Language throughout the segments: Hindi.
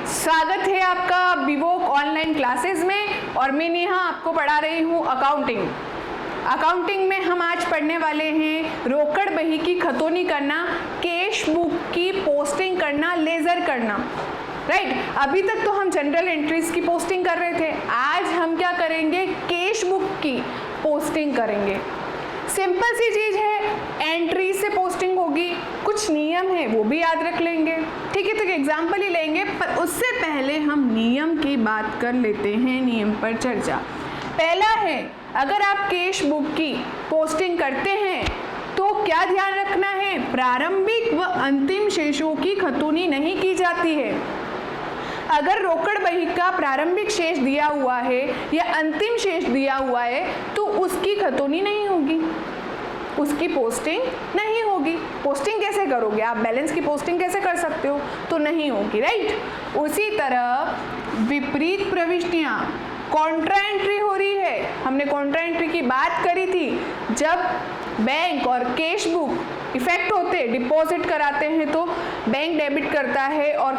स्वागत है आपका विवोक ऑनलाइन क्लासेस में और मैं नेहा आपको पढ़ा रही हूँ अकाउंटिंग में हम आज पढ़ने वाले हैं रोकड़ बही की खतौनी करना, कैश बुक की पोस्टिंग करना, लेजर करना। राइट, अभी तक तो हम जनरल एंट्रीज की पोस्टिंग कर रहे थे, आज हम क्या करेंगे, कैश बुक की पोस्टिंग करेंगे। सिंपल सी चीज है, एंट्री से पोस्टिंग होगी, कुछ नियम है वो भी याद रख लेंगे। ठीक है, तो एक एग्जाम्पल ही लेंगे, पर उससे पहले हम नियम की बात कर लेते हैं, नियम पर चर्चा। पहला है, अगर आप कैश बुक की पोस्टिंग करते हैं तो क्या ध्यान रखना है, प्रारंभिक व अंतिम शेषों की खतौनी नहीं की जाती है। अगर रोकड़ बही का प्रारंभिक शेष दिया हुआ है या अंतिम शेष दिया हुआ है तो उसकी खतौनी नहीं होगी, उसकी पोस्टिंग नहीं होगी। पोस्टिंग कैसे करोगे आप, बैलेंस की पोस्टिंग कैसे कर सकते हो, तो नहीं होगी। राइट, उसी तरह विपरीत प्रविष्टियां, कॉन्ट्रा एंट्री हो रही है, हमने कॉन्ट्रा एंट्री की बात करी थी। जब बैंक और कैश बुक इफेक्ट होते, डिपॉजिट कराते हैं तो बैंक डेबिट करता है और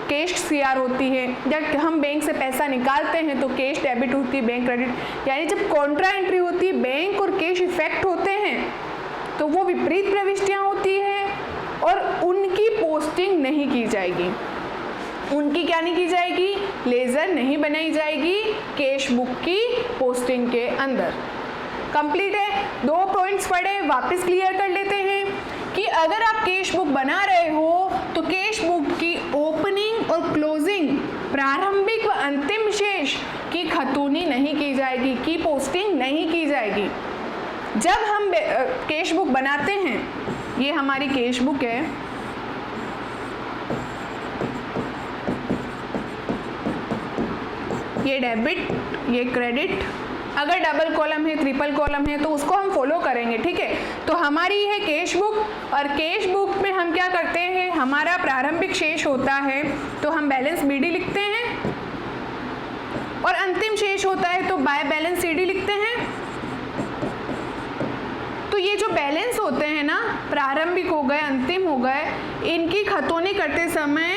कैश सीआर होती है। जब हम बैंक से पैसा निकालते हैं तो कैश डेबिट होती है, बैंक क्रेडिट। यानी जब कॉन्ट्रा एंट्री होती है, बैंक और कैश इफेक्ट होते हैं तो वो विपरीत प्रविष्टियां होती है और उनकी पोस्टिंग नहीं की जाएगी। उनकी क्या नहीं की जाएगी, लेजर नहीं बनाई जाएगी कैश बुक की पोस्टिंग के अंदर। कंप्लीट है, 2 पॉइंट्स पढ़े, वापस क्लियर कर लेते हैं कि अगर आप कैश बुक बना रहे हो तो कैश बुक की ओपनिंग और क्लोजिंग, प्रारंभिक व अंतिम शेष की खतौनी नहीं की जाएगी, की पोस्टिंग नहीं की जाएगी। जब हम कैश बुक बनाते हैं, ये हमारी कैश बुक है, ये डेबिट, ये क्रेडिट। अगर डबल कॉलम है, ट्रिपल कॉलम है तो उसको हम फॉलो करेंगे। ठीक है, तो हमारी है कैश बुक और कैश बुक में हम क्या करते हैं, हमारा प्रारंभिक शेष होता है तो हम बैलेंस बीडी लिखते हैं और अंतिम शेष होता है तो बाय बैलेंस सीडी लिखते हैं। तो ये जो बैलेंस होते हैं ना, प्रारंभिक हो गए, अंतिम हो गए, इनकी खतौनी करते समय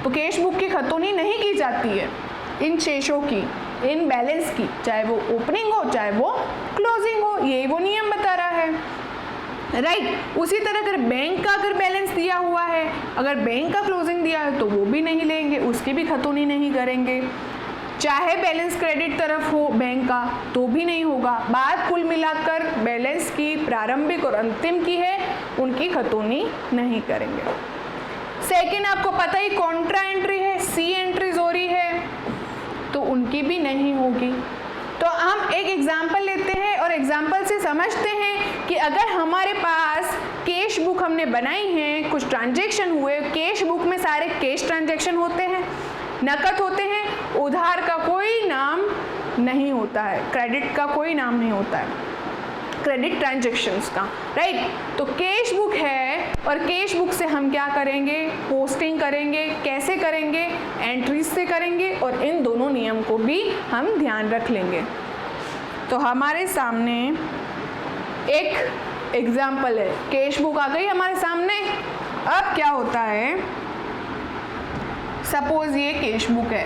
कैश बुक की खतौनी नहीं की जाती है, इन शेषों की, इन बैलेंस की, चाहे वो ओपनिंग हो चाहे वो क्लोजिंग हो, ये वो नियम बता रहा है। राइट, उसी तरह अगर बैंक का अगर बैलेंस दिया हुआ है, अगर बैंक का क्लोजिंग दिया है तो वो भी नहीं लेंगे, उसकी भी खतौनी नहीं करेंगे। चाहे बैलेंस क्रेडिट तरफ हो बैंक का तो भी नहीं होगा। बात कुल मिलाकर बैलेंस की, प्रारंभिक और अंतिम की है, उनकी खतौनी नहीं करेंगे। सेकेंड, आपको पता ही कॉन्ट्रा एंट्री है, सी एंट्रीज हो रही है तो उनकी भी नहीं होगी। तो हम एक एग्जाम्पल लेते हैं और एग्जाम्पल से समझते हैं कि अगर हमारे पास कैश बुक हमने बनाई है, कुछ ट्रांजैक्शन हुए, कैश बुक में सारे कैश ट्रांजैक्शन होते हैं, नकद होते हैं, उधार का कोई नाम नहीं होता है, क्रेडिट का कोई नाम नहीं होता है, क्रेडिट ट्रांजैक्शंस का। राइट, तो कैश बुक है और कैश बुक से हम क्या करेंगे, पोस्टिंग करेंगे। कैसे करेंगे, एंट्रीज से करेंगे और इन दोनों नियम को भी हम ध्यान रख लेंगे। तो हमारे सामने एक एग्जाम्पल है, कैश बुक आ गई हमारे सामने। अब क्या होता है, सपोज ये कैश बुक है,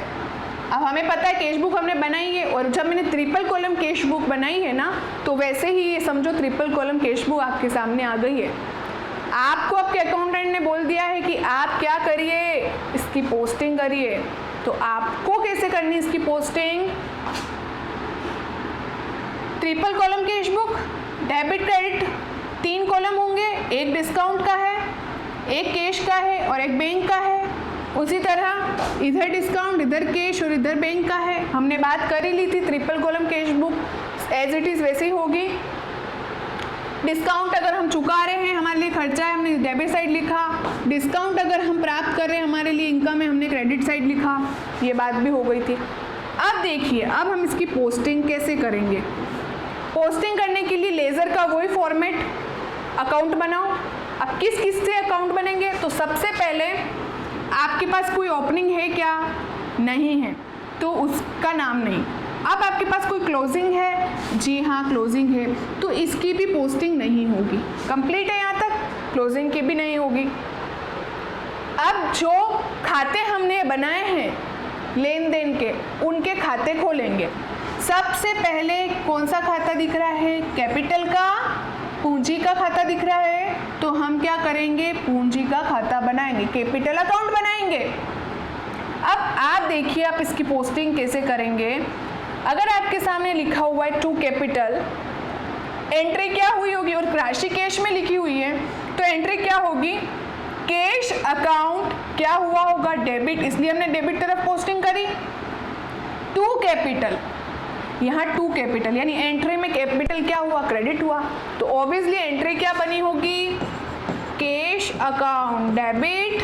अब हमें पता है कैश बुक हमने बनाई है और जब मैंने ट्रिपल कॉलम कैश बुक बनाई है ना, तो वैसे ही ये समझो ट्रिपल कॉलम कैश बुक आपके सामने आ गई है। आपको आपके अकाउंटेंट ने बोल दिया है कि आप क्या करिए, इसकी पोस्टिंग करिए। तो आपको कैसे करनी इसकी posting, triple column cash book, debit credit 3 column होंगे, एक डिस्काउंट का है, एक कैश का है और एक बैंक का है। उसी तरह इधर डिस्काउंट, इधर कैश और इधर बैंक का है। हमने बात कर ही ली थी, triple column cash book as it is वैसे ही होगी। डिस्काउंट अगर हम चुका रहे हैं, हमारे लिए खर्चा है, हमने डेबिट साइड लिखा। डिस्काउंट अगर हम प्राप्त कर रहे हैं, हमारे लिए इनकम है, हमने क्रेडिट साइड लिखा। ये बात भी हो गई थी। अब देखिए, अब हम इसकी पोस्टिंग कैसे करेंगे। पोस्टिंग करने के लिए लेजर का वही फॉर्मेट, अकाउंट बनाओ। अब किस किस से अकाउंट बनेंगे, तो सबसे पहले आपके पास कोई ओपनिंग है क्या, नहीं है तो उसका नाम नहीं। अब आपके पास कोई क्लोजिंग है, जी हाँ क्लोजिंग है, तो इसकी भी पोस्टिंग नहीं होगी। कंप्लीट है यहाँ तक, क्लोजिंग की भी नहीं होगी। अब जो खाते हमने बनाए हैं लेन देन के, उनके खाते खोलेंगे। सबसे पहले कौन सा खाता दिख रहा है? कैपिटल का, पूंजी का खाता दिख रहा है, तो हम क्या करेंगे? पूंजी का खाता बनाएंगे, कैपिटल अकाउंट बनाएंगे। अब आप देखिए आप इसकी पोस्टिंग कैसे करेंगे। अगर आपके सामने लिखा हुआ है टू कैपिटल, एंट्री क्या हुई होगी? और राशि कैश में लिखी हुई है तो एंट्री क्या होगी? कैश अकाउंट क्या हुआ होगा? डेबिट, इसलिए हमने डेबिट तरफ पोस्टिंग करी। टू कैपिटल, यहाँ टू कैपिटल यानी एंट्री में कैपिटल क्या हुआ? क्रेडिट हुआ, तो ऑब्वियसली एंट्री क्या बनी होगी? Cash account debit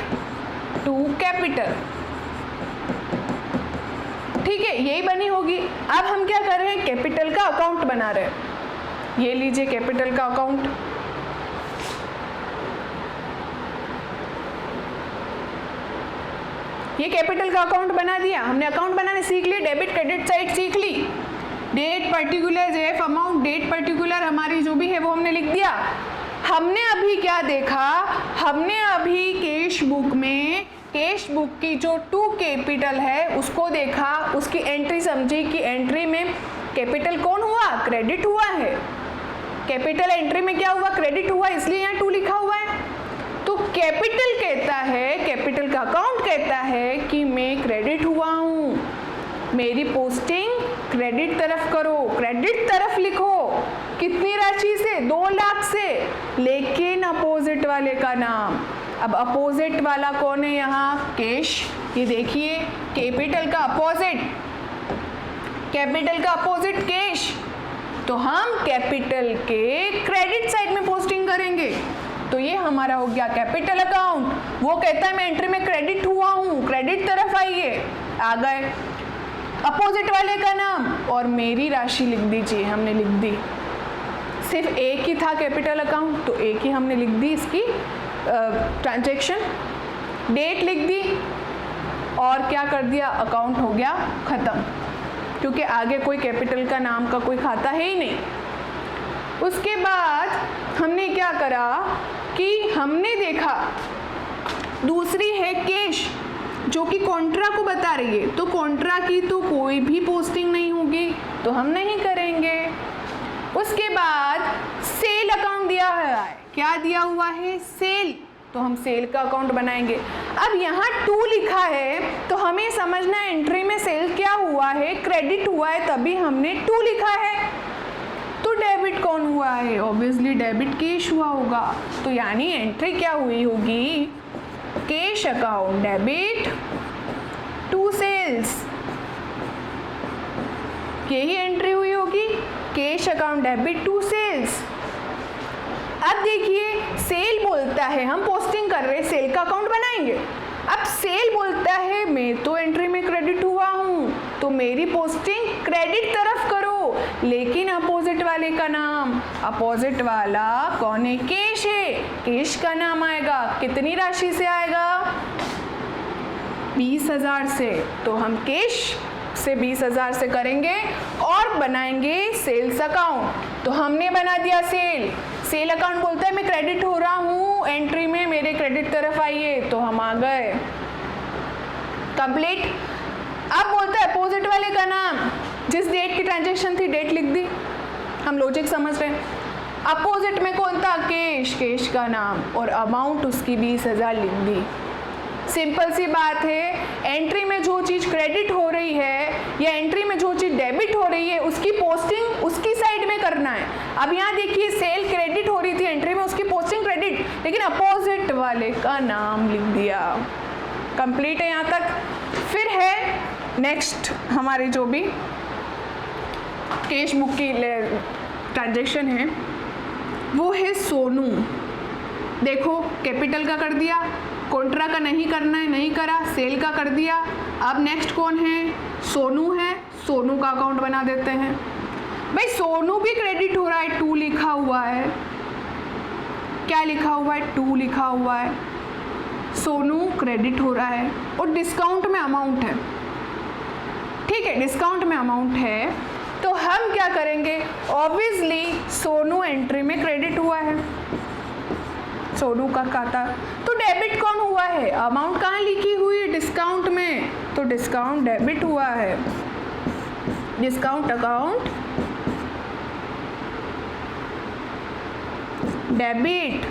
to capital. ठीक है, यही बनी होगी। अब हम क्या कर रहे हैं? कैपिटल का अकाउंट बना रहे हैं। ये लीजिए कैपिटल का अकाउंट, ये कैपिटल का अकाउंट बना दिया हमने। अकाउंट बनाने सीख लिए, डेबिट क्रेडिट साइड सीख ली, date particular, JF amount, date particular हमारी जो भी है वो हमने लिख दिया। हमने अभी क्या देखा? हमने अभी कैश बुक में, कैश बुक की जो टू कैपिटल है उसको देखा, उसकी एंट्री समझी कि एंट्री में कैपिटल कौन हुआ? क्रेडिट हुआ है। कैपिटल एंट्री में क्या हुआ? क्रेडिट हुआ, इसलिए यहाँ टू लिखा हुआ है। तो कैपिटल कहता है, कैपिटल का अकाउंट कहता है कि मैं क्रेडिट हुआ हूँ, मेरी पोस्टिंग क्रेडिट तरफ करो, क्रेडिट तरफ लिखो। कितनी राशि से? 2 लाख से, लेकिन अपोजिट वाले का नाम। अब अपोजिट वाला कौन है यहाँ? कैश। ये देखिए कैपिटल का अपोजिट, कैपिटल का अपोजिट कैश, तो हम कैपिटल के क्रेडिट साइड में पोस्टिंग करेंगे। तो ये हमारा हो गया कैपिटल अकाउंट। वो कहता है मैं एंट्री में क्रेडिट हुआ हूँ, क्रेडिट तरफ आइए, आ गए। अपोजिट वाले का नाम और मेरी राशि लिख दीजिए, हमने लिख दी। सिर्फ एक ही था कैपिटल अकाउंट, तो एक ही हमने लिख दी इसकी ट्रांजैक्शन, डेट लिख दी और क्या कर दिया? अकाउंट हो गया ख़त्म, क्योंकि आगे कोई कैपिटल का नाम का कोई खाता है ही नहीं। उसके बाद हमने क्या करा कि हमने देखा दूसरी है कैश, जो कि कॉन्ट्रा को बता रही है, तो कॉन्ट्रा की तो कोई भी पोस्टिंग नहीं होगी, तो हम नहीं करेंगे। उसके बाद सेल अकाउंट दिया है, क्या दिया हुआ है? सेल, तो हम सेल का अकाउंट बनाएंगे। अब यहाँ 2 लिखा है तो हमें समझना है एंट्री में सेल क्या हुआ है? क्रेडिट हुआ है, तभी हमने 2 लिखा है। तो डेबिट कौन हुआ है? ऑब्वियसली डेबिट कैश हुआ होगा, तो यानी एंट्री क्या हुई होगी? Cash account debit to sales, यही एंट्री हुई होगी, cash account debit to sales. अब देखिए सेल बोलता है, हम पोस्टिंग कर रहे हैं, सेल का अकाउंट बनाएंगे। अब सेल बोलता है मैं तो एंट्री में क्रेडिट हुआ हूँ, तो मेरी पोस्टिंग क्रेडिट तरफ करो, लेकिन अपोजिट वाले का नाम, अपोजिट वाला कौन है? कैश है, कैश का नाम आएगा, कितनी राशि से आएगा? 20,000 से, तो हम कैश से 20,000 से करेंगे और बनाएंगे सेल्स अकाउंट। तो हमने बना दिया सेल, सेल अकाउंट बोलता है मैं क्रेडिट हो रहा हूँ एंट्री में, मेरे क्रेडिट तरफ आइए, तो हम आ गए, कंप्लीट। अब बोलता है अपोजिट वाले का नाम, जिस डेट की ट्रांजैक्शन थी डेट लिख दी, हम लॉजिक समझ रहे हैं। अपोजिट में कौन था? कैश, कैश का नाम और अमाउंट उसकी 20,000 लिख दी। सिंपल सी बात है, एंट्री में जो चीज़ क्रेडिट हो रही है या एंट्री में जो चीज़ डेबिट हो रही है उसकी पोस्टिंग उसकी साइड में करना है। अब यहाँ देखिए सेल क्रेडिट हो रही थी एंट्री में, उसकी पोस्टिंग क्रेडिट, लेकिन अपोजिट वाले का नाम लिख दिया। कंप्लीट है यहाँ तक। फिर है नेक्स्ट हमारे जो भी कैश बुक की ट्रांजैक्शन है वो है सोनू। देखो कैपिटल का कर दिया, कॉन्ट्रा का नहीं करना है, नहीं करा, सेल का कर दिया। अब नेक्स्ट कौन है? सोनू है, सोनू का अकाउंट बना देते हैं। भाई सोनू भी क्रेडिट हो रहा है, 2 लिखा हुआ है, क्या लिखा हुआ है? 2 लिखा हुआ है, सोनू क्रेडिट हो रहा है और डिस्काउंट में अमाउंट है। ठीक है, डिस्काउंट में अमाउंट है, तो हम क्या करेंगे? ऑब्वियसली सोनू एंट्री में क्रेडिट हुआ है, सोनू का खाता, तो डेबिट कौन हुआ है? अमाउंट कहाँ लिखी हुई है? डिस्काउंट में, तो डिस्काउंट डेबिट हुआ है, डिस्काउंट अकाउंट डेबिट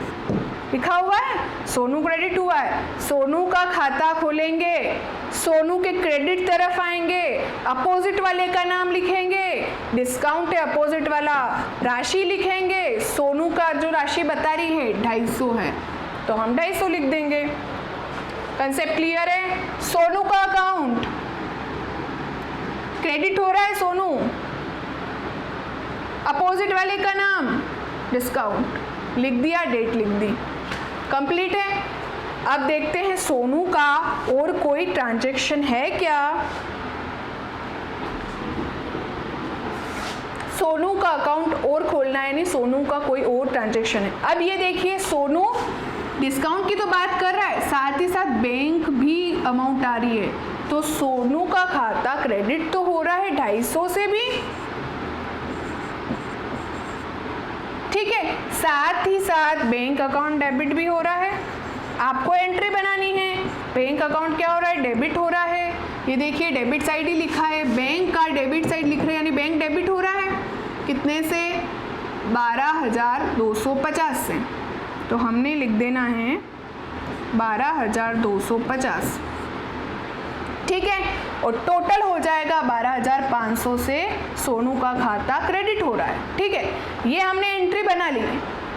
लिखा हुआ है, सोनू क्रेडिट हुआ है, सोनू का खाता खोलेंगे, सोनू के क्रेडिट तरफ आएंगे, अपोजिट वाले का नाम लिखेंगे, डिस्काउंट है अपोजिट वाला, राशि लिखेंगे, सोनू का जो राशि बता रही है 250 है तो हम 250 लिख देंगे। कंसेप्ट क्लियर है? सोनू का अकाउंट क्रेडिट हो रहा है, सोनू, अपोजिट वाले का नाम डिस्काउंट लिख दिया, डेट लिख दी, कंप्लीट है। अब देखते हैं सोनू का और कोई ट्रांजैक्शन है क्या। सोनू का अकाउंट और खोलना है, यानी सोनू का कोई और ट्रांजैक्शन है। अब ये देखिए सोनू डिस्काउंट की तो बात कर रहा है, साथ ही साथ बैंक भी अमाउंट आ रही है, तो सोनू का खाता क्रेडिट तो हो रहा है 250 से भी, ठीक है, साथ ही साथ बैंक अकाउंट डेबिट भी हो रहा है। आपको एंट्री बनानी है, बैंक अकाउंट क्या हो रहा है, डेबिट हो रहा है, ये देखिए डेबिट साइड ही लिखा है, बैंक का डेबिट साइड लिख रहे हैं, यानी बैंक डेबिट हो रहा है कितने से, 12,250 से, तो हमने लिख देना है 12,250, ठीक है, और टोटल हो जाएगा 12,500 से सोनू का खाता क्रेडिट हो रहा है, ठीक है। ये हमने एंट्री बना ली,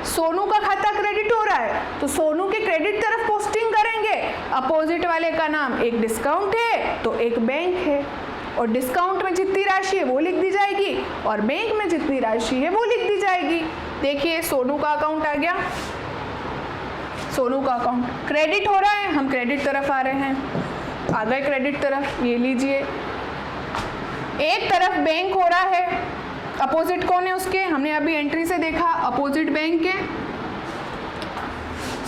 सोनू का खाता क्रेडिट हो रहा है तो सोनू के क्रेडिट तरफ पोस्टिंग करेंगे, अपोजिट वाले का नाम एक डिस्काउंट है तो एक बैंक है, और डिस्काउंट में जितनी राशि है वो लिख दी जाएगी और बैंक में जितनी राशि है वो लिख दी जाएगी। देखिए सोनू का अकाउंट आ गया, सोनू का अकाउंट क्रेडिट हो रहा है, हम क्रेडिट तरफ आ रहे हैं, आ गए क्रेडिट तरफ, ये लीजिए, एक तरफ बैंक हो रहा है, अपोजिट कौन है उसके, हमने अभी एंट्री से देखा अपोजिट बैंक है,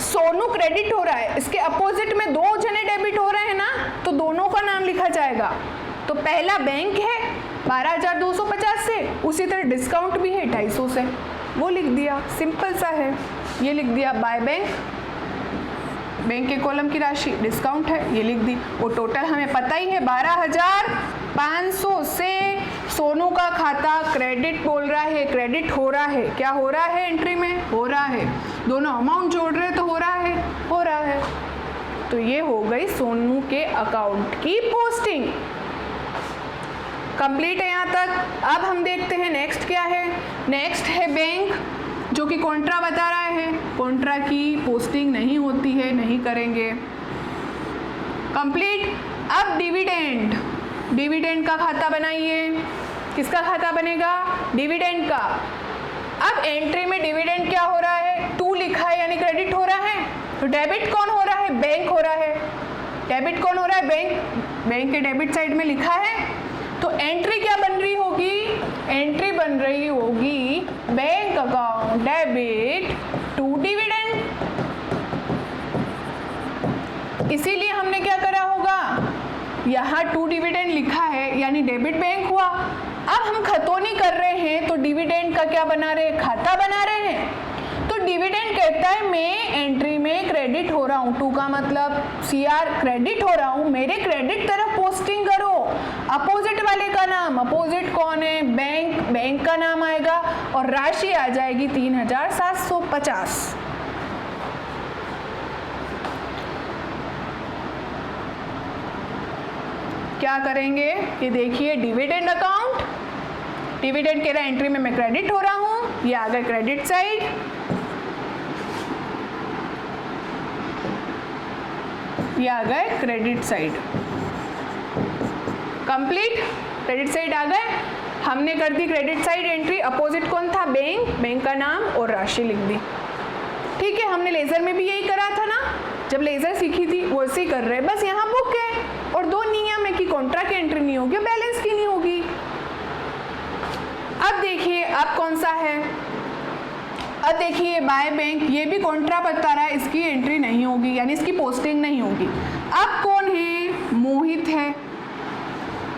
सोनू क्रेडिट हो रहा है, इसके अपोजिट में दो जने डेबिट हो रहे हैं ना, तो दोनों का नाम लिखा जाएगा, तो पहला बैंक है 12,250 से, उसी तरह डिस्काउंट भी है 250 से, वो लिख दिया, सिंपल सा है, ये लिख दिया बाय बैंक, बैंक के कॉलम की राशि डिस्काउंट है, ये लिख दी, और टोटल हमें पता ही है 12,500 से सोनू का खाता क्रेडिट बोल रहा है, क्रेडिट हो रहा है, क्या हो रहा है एंट्री में, हो रहा है, दोनों अमाउंट जोड़ रहे तो हो रहा है, हो रहा है, तो ये हो गई सोनू के अकाउंट की पोस्टिंग, कंप्लीट है यहाँ तक। अब हम देखते हैं नेक्स्ट क्या है, नेक्स्ट है बैंक, जो कि कॉन्ट्रा बता रहा है, कॉन्ट्रा की पोस्टिंग नहीं होती है, नहीं करेंगे, कंप्लीट। अब डिविडेंड, डिविडेंड का खाता बनाइए, किसका खाता बनेगा, डिविडेंड का। अब एंट्री में डिविडेंड क्या हो रहा है, 2 लिखा है यानी क्रेडिट हो रहा है, तो डेबिट कौन हो रहा है, बैंक हो रहा है, डेबिट कौन हो रहा है, बैंक, बैंक के डेबिट साइड में लिखा है, तो एंट्री क्या बन रही होगी, एंट्री बन रही होगी bank account debit to dividend, इसीलिए हमने क्या करा होगा, यहाँ 2 डिविडेंड लिखा है यानी डेबिट बैंक हुआ। अब हम खतौनी कर रहे हैं तो डिविडेंड का क्या बना रहे हैं, खाता बना रहे हैं, तो डिविडेंड कहता है मैं एंट्री में क्रेडिट हो रहा हूँ, 2 का मतलब CR क्रेडिट हो रहा हूँ, मेरे क्रेडिट तरफ पोस्टिंग करो, अपोजिट वाले का नाम, अपोजिट कौन है, बैंक, बैंक का नाम आएगा और राशि आ जाएगी 3,750। क्या करेंगे, ये देखिए डिविडेंड अकाउंट, डिविडेंड कह रहा है एंट्री में मैं क्रेडिट हो रहा हूं, ये आ गए क्रेडिट साइड, ये आ गए credit side, complete, credit side आ गए, हमने कर दी क्रेडिट साइड एंट्री, अपोजिट कौन था, बैंक, बैंक का नाम और राशि लिख दी, ठीक है। हमने लेजर में भी यही करा था ना, जब लेजर सीखी थी वैसे ही कर रहे हैं, बस यहाँ बुक है और 2 नियम है कि कॉन्ट्रा की एंट्री नहीं होगी, बैलेंस की नहीं होगी। अब देखिए अब कौन सा है, अब देखिए बाय बैंक, ये भी कॉन्ट्रा बता रहा है, इसकी एंट्री नहीं होगी यानी इसकी पोस्टिंग नहीं होगी। अब कौन है, मोहित है,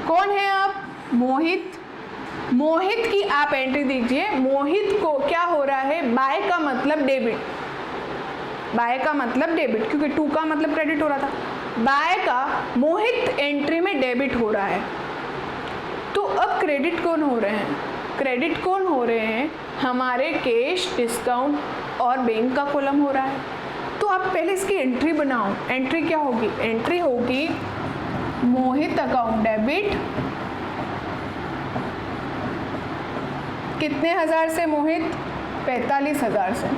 कौन है अब, मोहित, मोहित की आप एंट्री दीजिए, मोहित को क्या हो रहा है, बाय का मतलब डेबिट, बाय का मतलब डेबिट, क्योंकि 2 का मतलब क्रेडिट हो रहा था, बाय का मोहित एंट्री में डेबिट हो रहा है। तो अब क्रेडिट कौन हो रहे हैं? क्रेडिट कौन हो रहे हैं? हमारे कैश, डिस्काउंट और बैंक का कॉलम हो रहा है। तो आप पहले इसकी एंट्री बनाओ। एंट्री क्या होगी? एंट्री होगी मोहित अकाउंट डेबिट कितने हजार से मोहित? 45,000 से।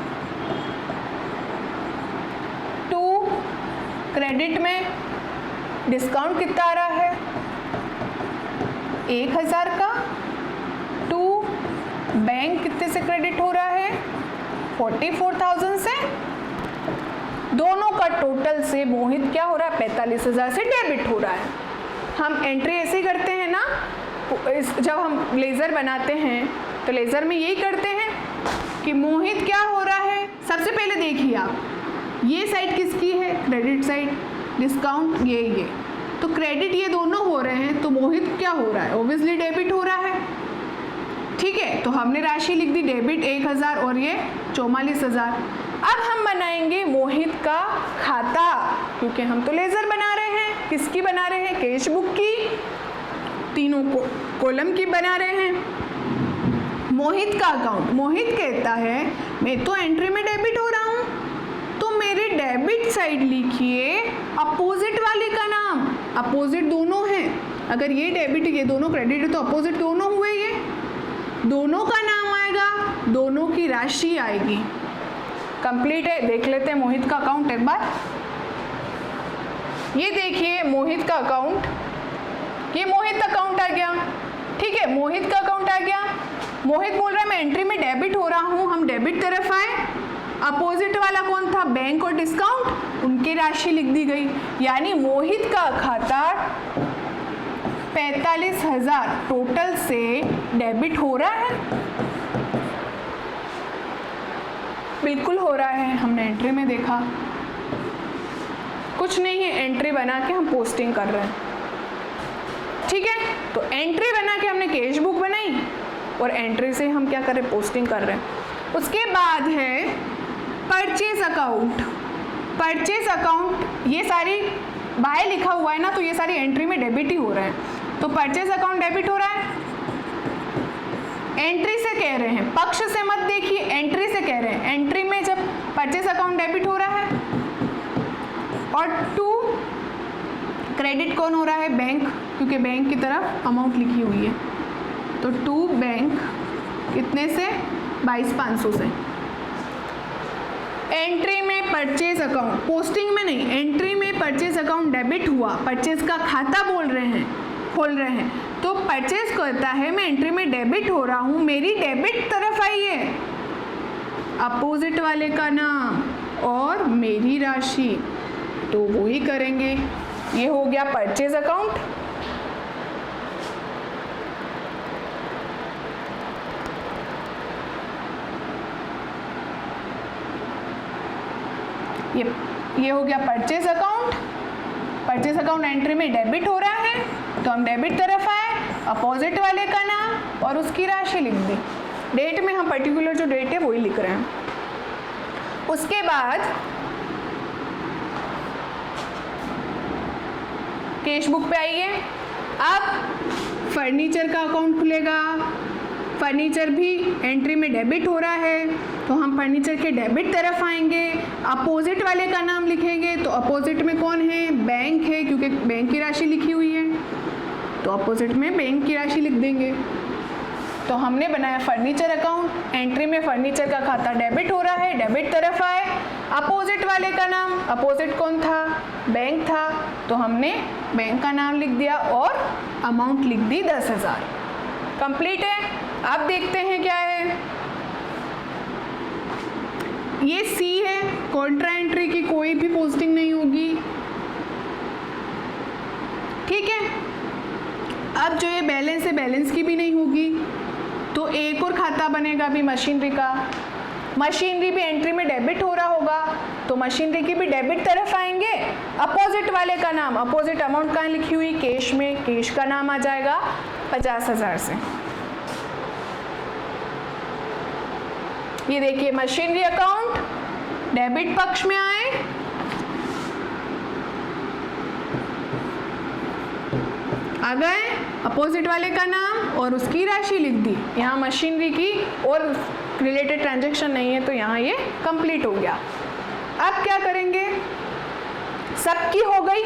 टू क्रेडिट में डिस्काउंट कितना आ रहा है? 1,000 का। टू बैंक कितने से क्रेडिट हो रहा है? 44,000 से। दोनों का टोटल से मोहित क्या हो रहा है? 45,000 से डेबिट हो रहा है। हम एंट्री ऐसे ही करते हैं ना, जब हम लेज़र बनाते हैं तो लेज़र में यही करते हैं कि मोहित क्या हो रहा है। सबसे पहले देखिए आप, ये साइड किसकी है? Credit side. डिस्काउंट ये तो क्रेडिट ये दोनों हो रहे हैं, तो मोहित क्या हो रहा है? ऑब्वियसली डेबिट हो रहा है। ठीक है, तो हमने राशि लिख दी डेबिट 1,000 और ये 44,000। अब हम बनाएंगे मोहित का खाता, क्योंकि हम तो लेज़र बना रहे हैं। किसकी बना रहे हैं? कैश बुक की, तीनों कॉलम की बना रहे हैं। मोहित का अकाउंट, मोहित कहता है मैं तो एंट्री में डेबिट हो रहा हूँ, तो मेरे डेबिट साइड लिखिए अपोजिट वाले का नाम। अपोजिट दोनों हैं, अगर ये डेबिट ये दोनों क्रेडिट है तो अपोजिट दोनों हुए, ये दोनों का नाम आएगा, दोनों की राशि आएगी। कंप्लीट है। देख लेते हैं मोहित का अकाउंट एक बार। ये देखिए मोहित का अकाउंट, ये मोहित अकाउंट आ गया। ठीक है, मोहित का अकाउंट आ गया। मोहित बोल रहा है मैं एंट्री में डेबिट हो रहा हूँ, हम डेबिट तरफ आए। अपोजिट वाला कौन था? बैंक और डिस्काउंट, उनकी राशि लिख दी गई। यानी मोहित का खाता 45,000 टोटल से डेबिट हो रहा है। बिल्कुल हो रहा है, हमने एंट्री में देखा। कुछ नहीं है, एंट्री बना के हम पोस्टिंग कर रहे हैं। ठीक है, तो एंट्री बना के हमने कैश बुक बनाई और एंट्री से हम क्या कर रहे हैं? पोस्टिंग कर रहे हैं। उसके बाद है परचेज अकाउंट। परचेज अकाउंट, ये सारी बाय लिखा हुआ है ना, तो ये सारी एंट्री में डेबिट ही हो रहा है। तो परचेज अकाउंट डेबिट हो रहा है। एंट्री से कह रहे हैं, पक्ष से मत देखिए, एंट्री से कह रहे हैं। एंट्री में जब परचेज अकाउंट डेबिट हो रहा है। और टू क्रेडिट कौन हो रहा है? बैंक, क्योंकि बैंक की तरफ अमाउंट लिखी हुई है। तो टू बैंक कितने से? 22,500 से। एंट्री में परचेज अकाउंट, पोस्टिंग में नहीं, एंट्री में परचेज अकाउंट डेबिट हुआ, परचेज का खाता खोल रहे हैं। तो परचेज कहता है मैं एंट्री में डेबिट हो रहा हूँ, मेरी डेबिट तरफ आई है, अपोजिट वाले का नाम और मेरी राशि, तो वो ही करेंगे। ये हो गया परचेज अकाउंट। ये हो गया purchase account. Purchase account entry में डेबिट हो रहा है, तो हम डेबिट तरफ आए, अपोजिट वाले का नाम और उसकी राशि लिख दी। डेट में हम पर्टिकुलर जो डेट है वही लिख रहे हैं। उसके बाद कैश बुक पे आइए। अब फर्नीचर का अकाउंट खुलेगा। फर्नीचर भी एंट्री में डेबिट हो रहा है, तो हम फर्नीचर के डेबिट तरफ आएंगे, अपोजिट वाले का नाम लिखेंगे। तो अपोजिट में कौन है? बैंक है, क्योंकि बैंक की राशि लिखी हुई है, तो अपोजिट में बैंक की राशि लिख देंगे। तो हमने बनाया फर्नीचर अकाउंट। एंट्री में फर्नीचर का खाता डेबिट हो रहा है, डेबिट तरफ आए, अपोजिट वाले का नाम, अपोजिट कौन था? बैंक था, तो हमने बैंक का नाम लिख दिया और अमाउंट लिख दी 10,000। कंप्लीट है। अब देखते हैं क्या है। ये सी है, कॉन्ट्रा एंट्री की कोई भी पोस्टिंग नहीं होगी। ठीक है, अब जो ये बैलेंस है, बैलेंस की भी नहीं होगी। तो एक और खाता बनेगा भी मशीनरी का। मशीनरी भी एंट्री में डेबिट हो रहा होगा, तो मशीनरी की भी डेबिट तरफ आएंगे, अपोजिट वाले का नाम, अपोजिट अमाउंट कहाँ लिखी हुई? कैश में, कैश का नाम आ जाएगा 50,000 से। ये देखिए मशीनरी अकाउंट डेबिट पक्ष में आए, आ गए, अपोजिट वाले का नाम और उसकी राशि लिख दी। यहाँ मशीनरी की और रिलेटेड ट्रांजैक्शन नहीं है तो यहाँ ये कंप्लीट हो गया। अब क्या करेंगे, सबकी हो गई,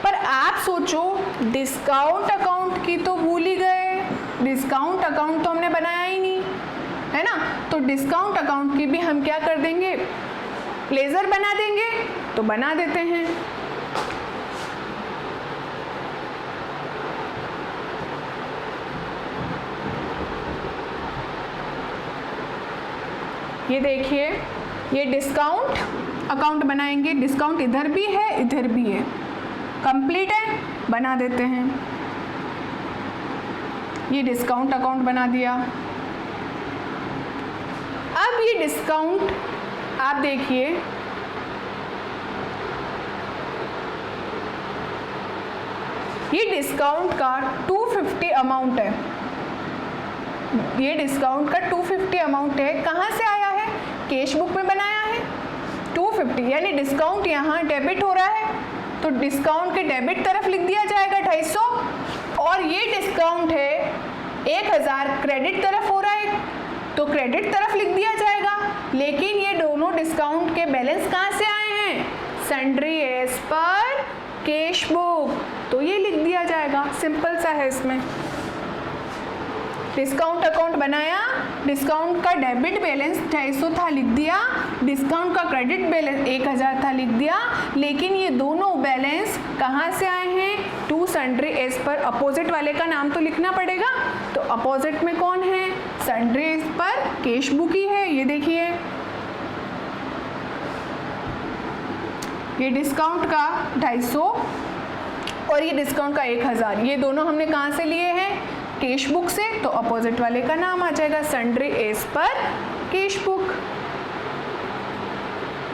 पर आप सोचो डिस्काउंट अकाउंट की तो भूल ही गए। डिस्काउंट अकाउंट तो हमने बनाया ही नहीं है ना, तो डिस्काउंट अकाउंट की भी हम क्या कर देंगे, लेजर बना देंगे। तो बना देते हैं। ये देखिए, ये डिस्काउंट अकाउंट बनाएंगे। डिस्काउंट इधर भी है इधर भी है, कंप्लीट है, बना देते हैं। ये डिस्काउंट अकाउंट बना दिया। अब ये डिस्काउंट आप देखिए, ये डिस्काउंट का 250 अमाउंट है। ये डिस्काउंट का 250 अमाउंट है। कहाँ से आया है, कैश बुक में बनाया है 250, यानी डिस्काउंट यहाँ डेबिट हो रहा है तो डिस्काउंट के डेबिट तरफ लिख दिया जाएगा 250, और ये डिस्काउंट है 1000 क्रेडिट तरफ हो रहा है तो क्रेडिट तरफ लिख दिया जाएगा। लेकिन ये दोनों डिस्काउंट के बैलेंस कहाँ से आए हैं, sundry as per cash book, तो ये लिख दिया जाएगा। सिंपल सा है इसमें। डिस्काउंट अकाउंट बनाया, डिस्काउंट का डेबिट बैलेंस 250 था, लिख दिया। डिस्काउंट का क्रेडिट बैलेंस 1000 था, लिख दिया। लेकिन ये दोनों बैलेंस कहाँ से आए हैं, to sundry as per. Opposite वाले का नाम तो लिखना पड़ेगा, तो अपोजिट में कौन है, sundry as per cash book ही है। ये देखिए, ये डिस्काउंट का 250 और ये डिस्काउंट का 1000, ये दोनों हमने कहाँ से लिए हैं, कैश बुक से, तो अपोजिट वाले का नाम आ जाएगा sundry as per cash book.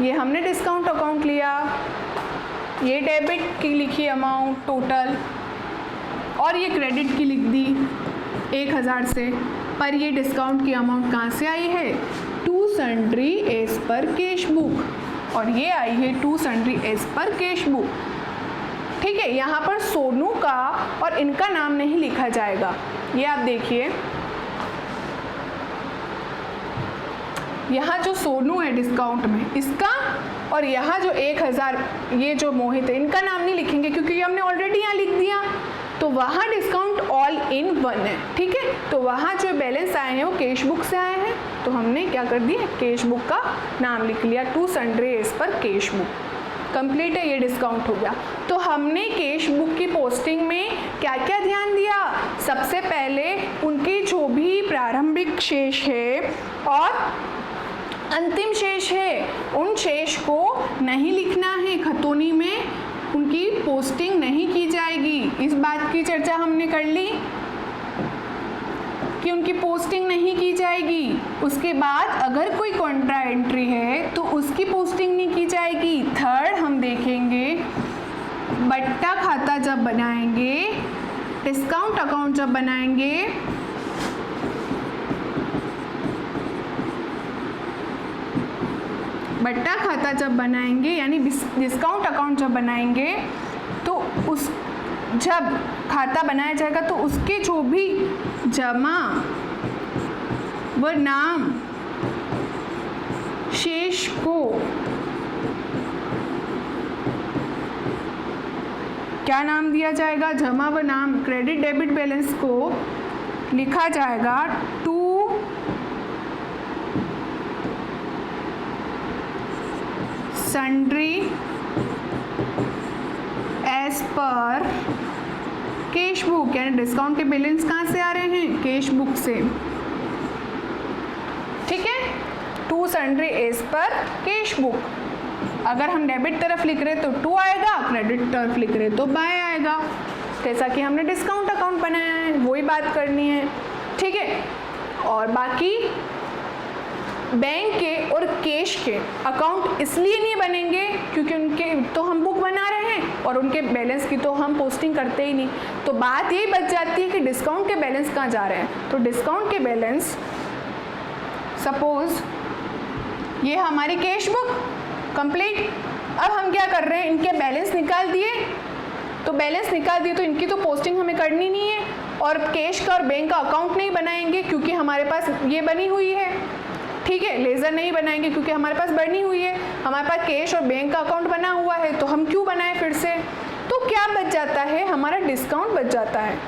ये हमने डिस्काउंट अकाउंट लिया, ये डेबिट की लिखी अमाउंट टोटल और ये क्रेडिट की लिख दी 1000 से, पर ये डिस्काउंट की अमाउंट कहाँ से आई है, to sundry as per cash book, और ये आई है to sundry as per cash book. ठीक है, यहाँ पर सोनू का और इनका नाम नहीं लिखा जाएगा। ये आप देखिए, यहाँ जो सोनू है डिस्काउंट में, इसका और यहाँ जो 1000 ये जो मोहित है, इनका नाम नहीं लिखेंगे क्योंकि हमने ऑलरेडी यहाँ लिख दिया। तो वहाँ डिस्काउंट ऑल इन वन है। ठीक है, तो वहाँ जो बैलेंस आए हैं वो कैश बुक से आए हैं, तो हमने क्या कर दिया, कैश बुक का नाम लिख लिया, to sundry as per cash book. Complete है, ये डिस्काउंट हो गया। तो हमने कैश बुक की पोस्टिंग में क्या क्या ध्यान दिया, सबसे पहले उनके जो भी प्रारंभिक शेष है और अंतिम शेष है, उन शेष को नहीं लिखना है खतौनी में, उनकी पोस्टिंग नहीं की जाएगी। इस बात की चर्चा हमने कर ली कि उनकी पोस्टिंग नहीं की जाएगी। उसके बाद अगर कोई कॉन्ट्रा एंट्री है तो उसकी पोस्टिंग नहीं की जाएगी। थर्ड हम देखेंगे, बट्टा खाता जब बनाएंगे, डिस्काउंट अकाउंट जब बनाएंगे, बट्टा खाता जब बनाएंगे यानी डिस्काउंट अकाउंट जब बनाएंगे, तो उस जब खाता बनाया जाएगा तो उसके जो भी जमा व नाम शेष को क्या नाम दिया जाएगा, जमा व नाम क्रेडिट डेबिट बैलेंस को लिखा जाएगा to sundry as per cash book, यानी डिस्काउंट के बैलेंस कहाँ से आ रहे हैं, कैश बुक से। ठीक है, to sundry as per cash book. अगर हम डेबिट तरफ लिख रहे तो टू आएगा, क्रेडिट तरफ लिख रहे तो बाय आएगा, जैसा कि हमने डिस्काउंट अकाउंट बनाया है, वही बात करनी है। ठीक है, और बाकी बैंक के और कैश के अकाउंट इसलिए नहीं बनेंगे क्योंकि उनके तो हम बुक बना रहे हैं और उनके बैलेंस की तो हम पोस्टिंग करते ही नहीं। तो बात यही बच जाती है कि डिस्काउंट के बैलेंस कहाँ जा रहे हैं। तो डिस्काउंट के बैलेंस, सपोज ये हमारी कैश बुक कंप्लीट। अब हम क्या कर रहे हैं, इनके बैलेंस निकाल दिए तो बैलेंस निकाल दिए, तो इनकी तो पोस्टिंग हमें करनी नहीं है, और कैश का और बैंक का अकाउंट नहीं बनाएंगे क्योंकि हमारे पास ये बनी हुई है, ठीक है। लेज़र नहीं बनाएंगे क्योंकि हमारे पास बनी हुई है, हमारे पास कैश और बैंक का अकाउंट बना हुआ है, तो हम क्यों बनाएं फिर से। तो क्या बच जाता है, हमारा डिस्काउंट बच जाता है,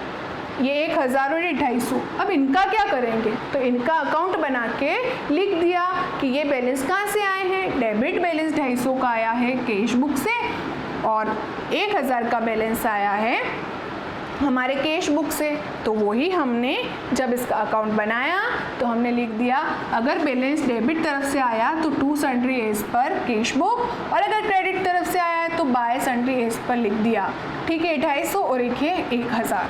ये 1000 और ये 250। अब इनका क्या करेंगे, तो इनका अकाउंट बना के लिख दिया कि ये बैलेंस कहाँ से आए हैं, डेबिट बैलेंस 250 का आया है कैश बुक से, और 1000 का बैलेंस आया है हमारे कैश बुक से। तो वही हमने जब इसका अकाउंट बनाया तो हमने लिख दिया, अगर बैलेंस डेबिट तरफ से आया तो to sundry as per cash book, और अगर क्रेडिट तरफ से आया है तो बाय सन्ड्री एज पर लिख दिया, ठीक है। 250 और एक है 1000।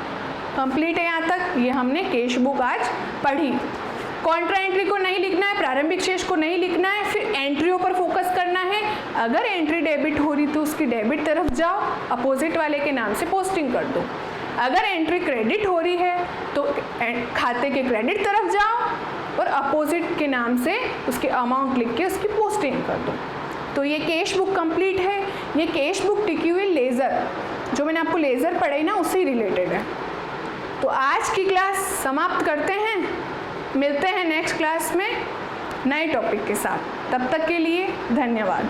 कंप्लीट है यहाँ तक। ये हमने कैश बुक आज पढ़ी। कॉन्ट्रा एंट्री को नहीं लिखना है, प्रारंभिक शेष को नहीं लिखना है, फिर एंट्रियों पर फोकस करना है। अगर एंट्री डेबिट हो रही तो उसकी डेबिट तरफ जाओ, अपोजिट वाले के नाम से पोस्टिंग कर दो। अगर एंट्री क्रेडिट हो रही है तो खाते के क्रेडिट तरफ जाओ और अपोजिट के नाम से उसके अमाउंट लिख के उसकी पोस्टिंग कर दो। तो ये कैश बुक कंप्लीट है। ये कैश बुक टिकी हुई लेज़र, जो मैंने आपको लेज़र पढ़ाई ना, उससे रिलेटेड है। तो आज की क्लास समाप्त करते हैं, मिलते हैं नेक्स्ट क्लास में नए टॉपिक के साथ। तब तक के लिए धन्यवाद।